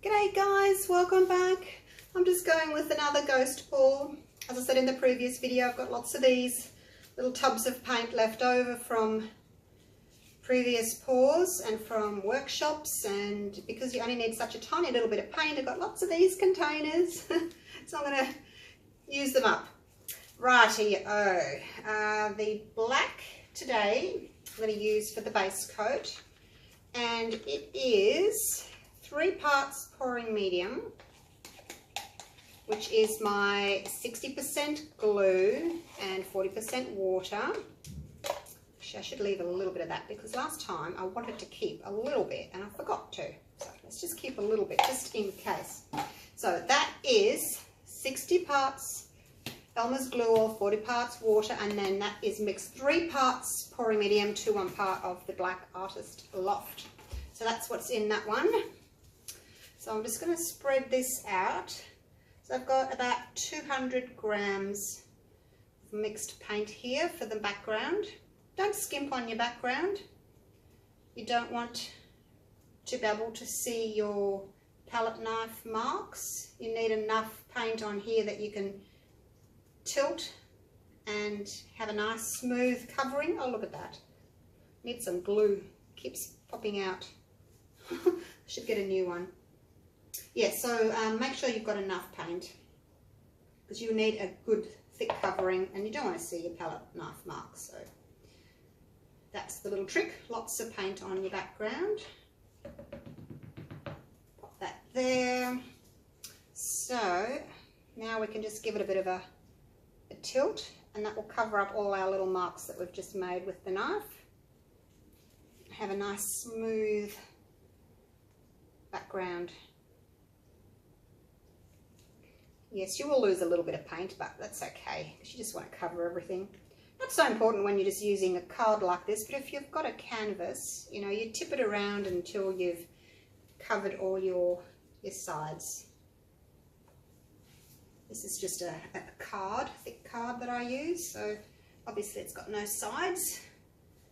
G'day guys, welcome back. I'm just going with another ghost pour. As I said in the previous video, I've got lots of these little tubs of paint left over from previous pours and from workshops, and because you only need such a tiny little bit of paint, I've got lots of these containers. So I'm going to use them up. Righty-o. The black today I'm going to use for the base coat, and it is 3 parts pouring medium, which is my 60% glue and 40% water. Actually, I should leave a little bit of that because last time I wanted to keep a little bit and I forgot to. So let's just keep a little bit just in case. So that is 60 parts Elmer's glue or 40 parts water, and then that is mixed 3 parts pouring medium to 1 part of the Black Artist Loft. So that's what's in that one. So I'm just going to spread this out. So I've got about 200 grams of mixed paint here for the background. Don't skimp on your background. You don't want to be able to see your palette knife marks. You need enough paint on here that you can tilt and have a nice smooth covering. Oh, look at that. Need some glue. Keeps popping out. I should get a new one. Yeah, so make sure you've got enough paint because you need a good thick covering and you don't want to see your palette knife marks. So that's the little trick. Lots of paint on your background. Pop that there. So now we can just give it a bit of a tilt, and that will cover up all our little marks that we've just made with the knife. Have a nice smooth background. Yes, you will lose a little bit of paint, but that's okay because you just want to cover everything. Not so important when you're just using a card like this, but if you've got a canvas, you know, you tip it around until you've covered all your sides. This is just a card, thick card that I use, so obviously it's got no sides.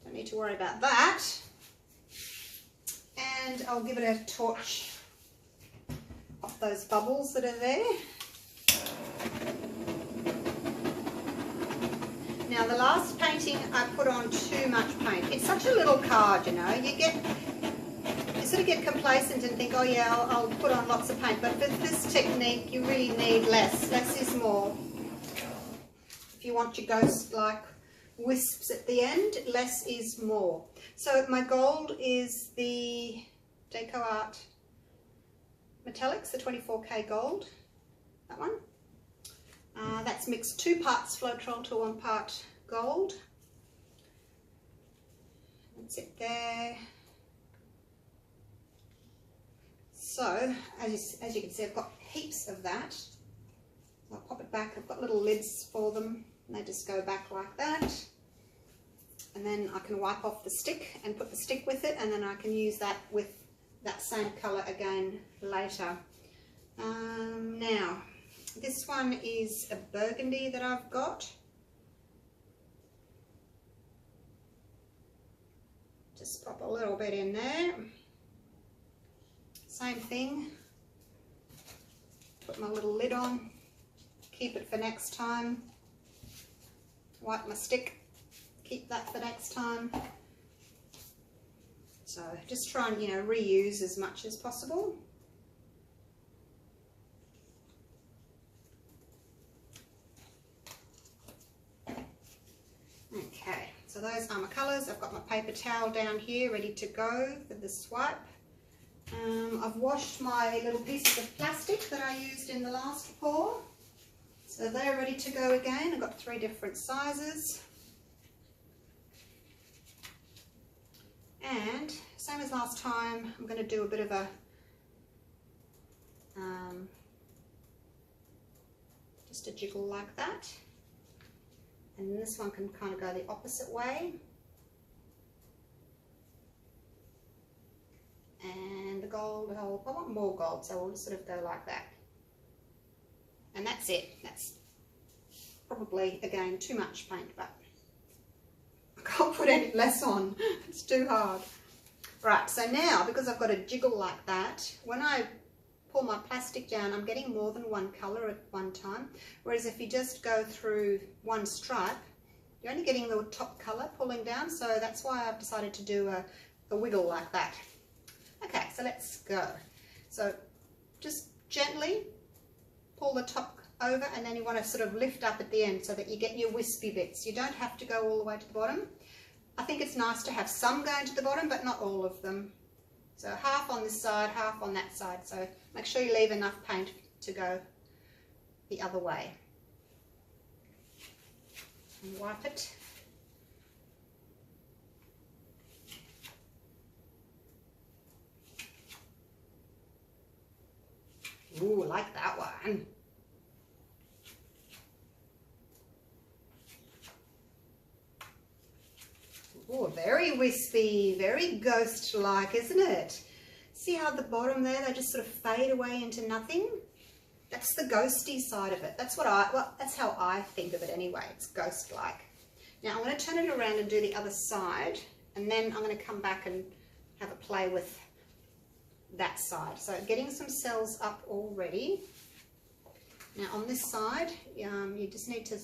Don't need to worry about that. And I'll give it a torch off those bubbles that are there. Now the last painting I put on too much paint. It's such a little card, you know. You sort of get complacent and think, oh yeah, I'll put on lots of paint. But for this technique, you really need less. Less is more. If you want your ghost-like wisps at the end, less is more. So my gold is the Decoart Metallics, the 24K gold. That one. That's mixed 2 parts Floetrol to 1 part gold. That's it there. So, as you can see, I've got heaps of that. I'll pop it back. I've got little lids for them, and they just go back like that. And then I can wipe off the stick and put the stick with it, and then I can use that with that same colour again later. Now, this one is a Burgundy that I've got. Just pop a little bit in there. Same thing. Put my little lid on. Keep it for next time. Wipe my stick. Keep that for next time. So just try and, you know, reuse as much as possible. Okay, so those are my colours. I've got my paper towel down here ready to go for the swipe. I've washed my little pieces of plastic that I used in the last pour. So they're ready to go again. I've got 3 different sizes. And same as last time, I'm going to do a bit of a just a jiggle like that. And this one can kind of go the opposite way. And the gold, I want more gold, so we'll sort of go like that. And that's it. That's probably, again, too much paint, but I can't put any less on. It's too hard. Right, so now, because I've got a jiggle like that, when I pull my plastic down, I'm getting more than one colour at one time. Whereas if you just go through one stripe, you're only getting the top colour pulling down. So that's why I've decided to do a wiggle like that. Okay, so let's go. So just gently pull the top over, and then you want to sort of lift up at the end so that you get your wispy bits. You don't have to go all the way to the bottom. I think it's nice to have some going to the bottom, but not all of them. So half on this side, half on that side. So make sure you leave enough paint to go the other way. And wipe it. Ooh, I like that one. Oh, very wispy, very ghost-like, isn't it? See how at the bottom there, they just sort of fade away into nothing? That's the ghosty side of it. That's that's how I think of it anyway. It's ghost-like. Now I'm going to turn it around and do the other side, and then I'm going to come back and have a play with that side. So getting some cells up already. Now on this side, you just need to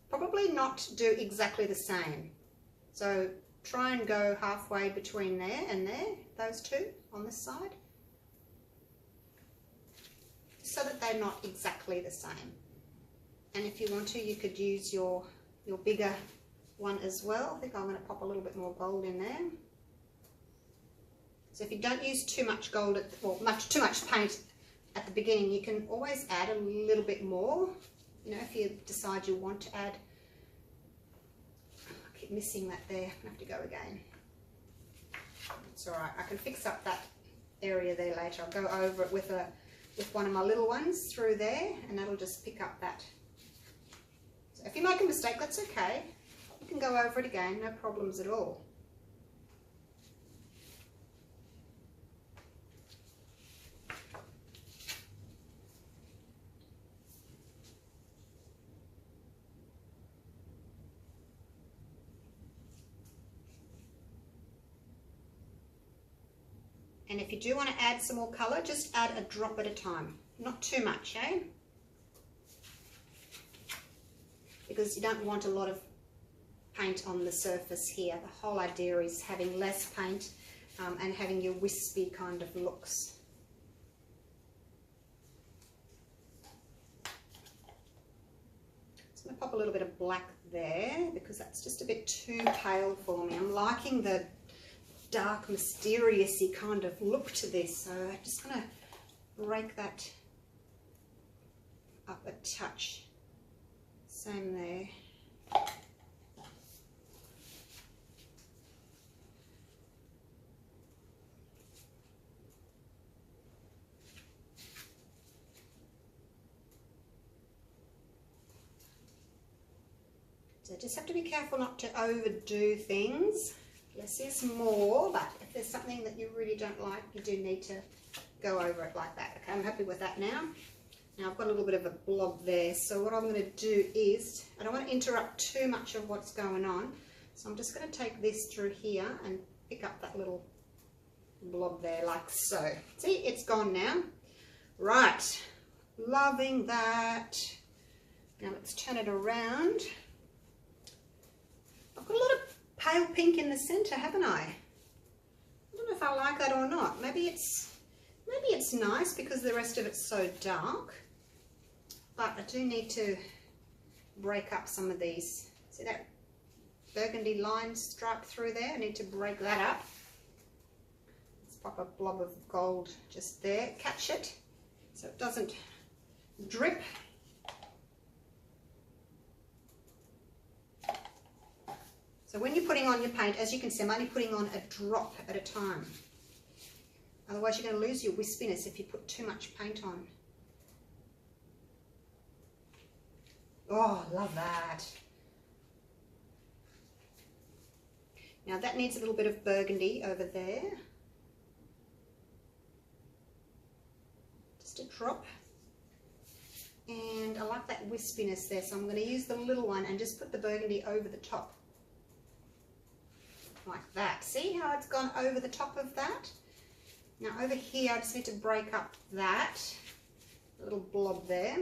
probably not do exactly the same. So try and go halfway between there and there, those two on this side, so that they're not exactly the same. And if you want to, you could use your bigger one as well. I think I'm going to pop a little bit more gold in there. So if you don't use too much gold, too much paint at the beginning, you can always add a little bit more. You know, if you decide you want to add. Missing that there. I have to go again. It's alright, I can fix up that area there later. I'll go over it with one of my little ones through there, and that'll just pick up that. So if you make a mistake, that's okay. You can go over it again, no problems at all. And if you do want to add some more colour, just add a drop at a time. Not too much, eh? Because you don't want a lot of paint on the surface here. The whole idea is having less paint and having your wispy kind of looks. Just going to pop a little bit of black there because that's just a bit too pale for me. I'm liking the dark, mysterious-y kind of look to this, so I'm just going to break that up a touch. Same there. So just have to be careful not to overdo things. Less is more, but if there's something that you really don't like, you do need to go over it like that. Okay, I'm happy with that now. Now I've got a little bit of a blob there, so what I'm going to do is, I don't want to interrupt too much of what's going on, so I'm just going to take this through here and pick up that little blob there like so. See, it's gone now. Right, loving that. Now let's turn it around. I've got a lot of pale pink in the center, haven't I? I don't know if I like that or not. Maybe it's nice because the rest of it's so dark, but I do need to break up some of these. See that burgundy line stripe through there? I need to break that up. Let's pop a blob of gold just there, catch it so it doesn't drip. So when you're putting on your paint, as you can see, I'm only putting on a drop at a time. Otherwise you're going to lose your wispiness if you put too much paint on. Oh, love that. Now that needs a little bit of burgundy over there. Just a drop. And I like that wispiness there, so I'm going to use the little one and just put the burgundy over the top. Like that. See how it's gone over the top of that? Now over here, I just need to break up that little blob there.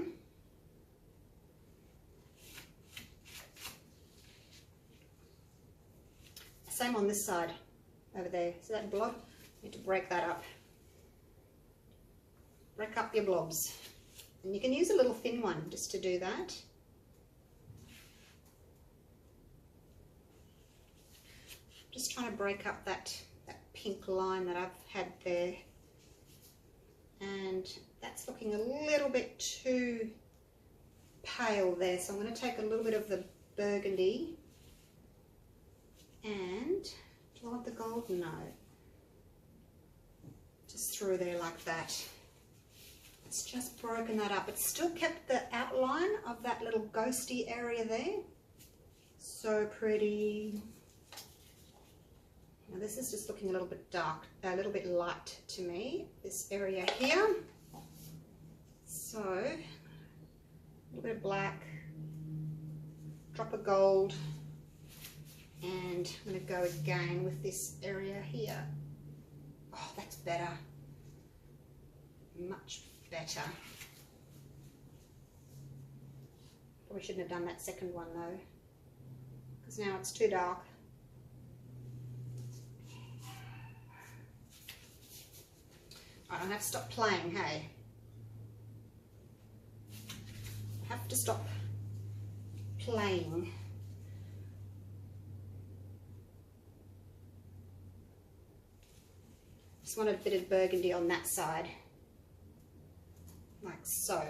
Same on this side, over there. See that blob? You need to break that up. Break up your blobs. And you can use a little thin one just to do that. Just trying to break up that pink line that I've had there. And that's looking a little bit too pale there. So I'm going to take a little bit of the burgundy. And do I want the gold? No. Just through there like that. It's just broken that up. It's still kept the outline of that little ghosty area there. So pretty. Now this is just looking a little bit dark, a little bit light to me, this area here. So, a little bit of black, drop of gold, and I'm going to go again with this area here. Oh, that's better. Much better. Probably shouldn't have done that second one though, because now it's too dark. I don't have to stop playing, hey? I have to stop playing. Just want a bit of burgundy on that side, like so.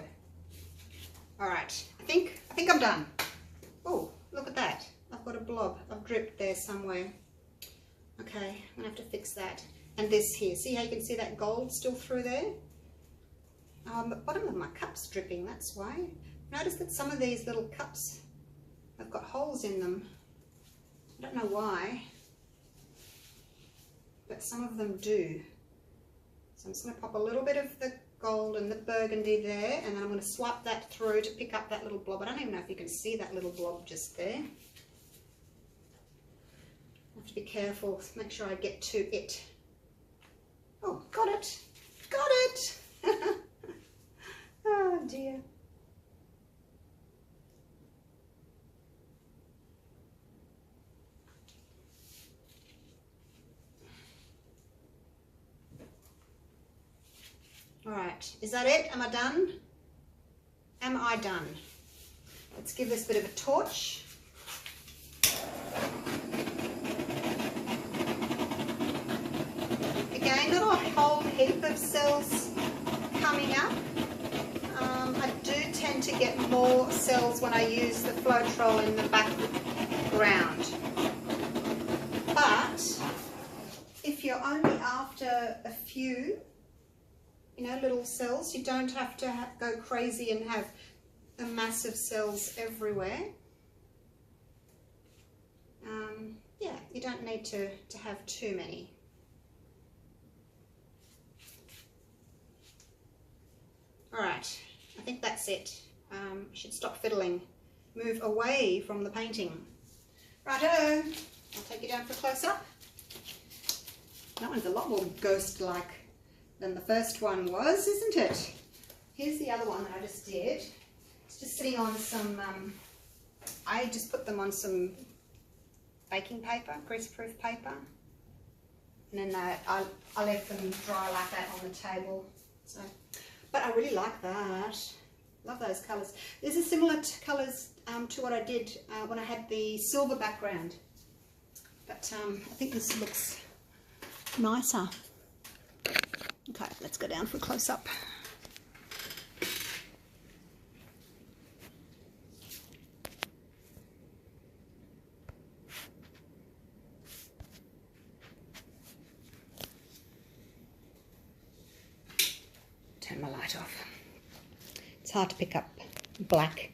All right, I think I'm done. Oh, look at that! I've got a blob. I've dripped there somewhere. Okay, I'm gonna have to fix that. And this here, see how you can see that gold still through there? The bottom of my cup's dripping, that's why. Notice that some of these little cups have got holes in them. I don't know why, but some of them do. So I'm just going to pop a little bit of the gold and the burgundy there, and then I'm going to swipe that through to pick up that little blob. I don't even know if you can see that little blob just there. I have to be careful, make sure I get to it. Oh, got it! Got it! Oh dear. Alright, is that it? Am I done? Am I done? Let's give this a bit of a torch. Again, not a whole heap of cells coming up. I do tend to get more cells when I use the Floetrol in the background. But if you're only after a few, little cells, you don't have to go crazy and have a massive cells everywhere. Yeah, you don't need to have too many. Alright, I think that's it. I should stop fiddling. Move away from the painting. Righto, I'll take you down for a close-up. That one's a lot more ghost-like than the first one was, isn't it? Here's the other one that I just did. It's just sitting on some, I just put them on some baking paper, greaseproof paper. And then I let them dry like that on the table. So. But I really like that. Love those colours. These are similar colours to what I did when I had the silver background. But I think this looks nicer. Okay, let's go down for a close-up. Turn my light off. It's hard to pick up black.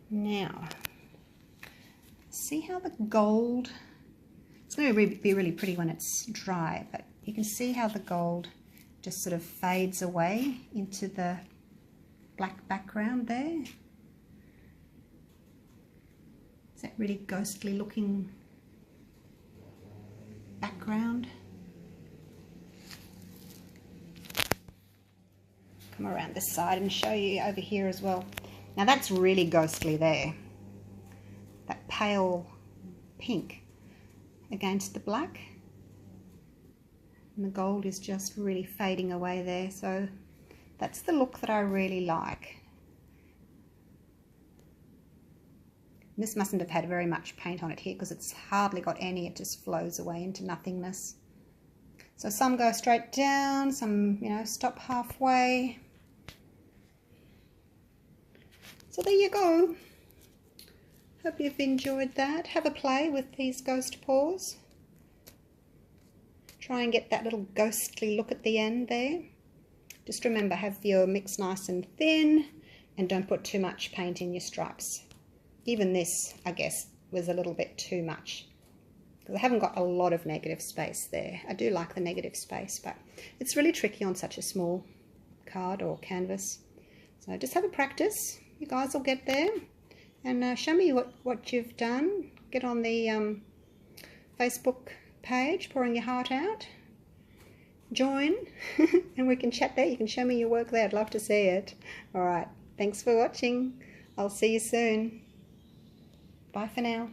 Now, see how the gold, it's going to be really pretty when it's dry, but you can see how the gold just sort of fades away into the black background there. Is that really ghostly looking? background. Come around this side and show you over here as well. Now that's really ghostly there. That pale pink against the black. And the gold is just really fading away there. So that's the look that I really like. This mustn't have had very much paint on it here because it's hardly got any. It just flows away into nothingness. So some go straight down, some, you know, stop halfway. So there you go. Hope you've enjoyed that. Have a play with these ghost paws. Try and get that little ghostly look at the end there. Just remember, have your mix nice and thin and don't put too much paint in your stripes. Even this, I guess, was a little bit too much because I haven't got a lot of negative space there. I do like the negative space, but it's really tricky on such a small card or canvas. So just have a practice. You guys will get there. And show me what you've done. Get on the Facebook page, Pouring Your Heart Out. Join and we can chat there. You can show me your work there. I'd love to see it. All right. Thanks for watching. I'll see you soon. Bye for now.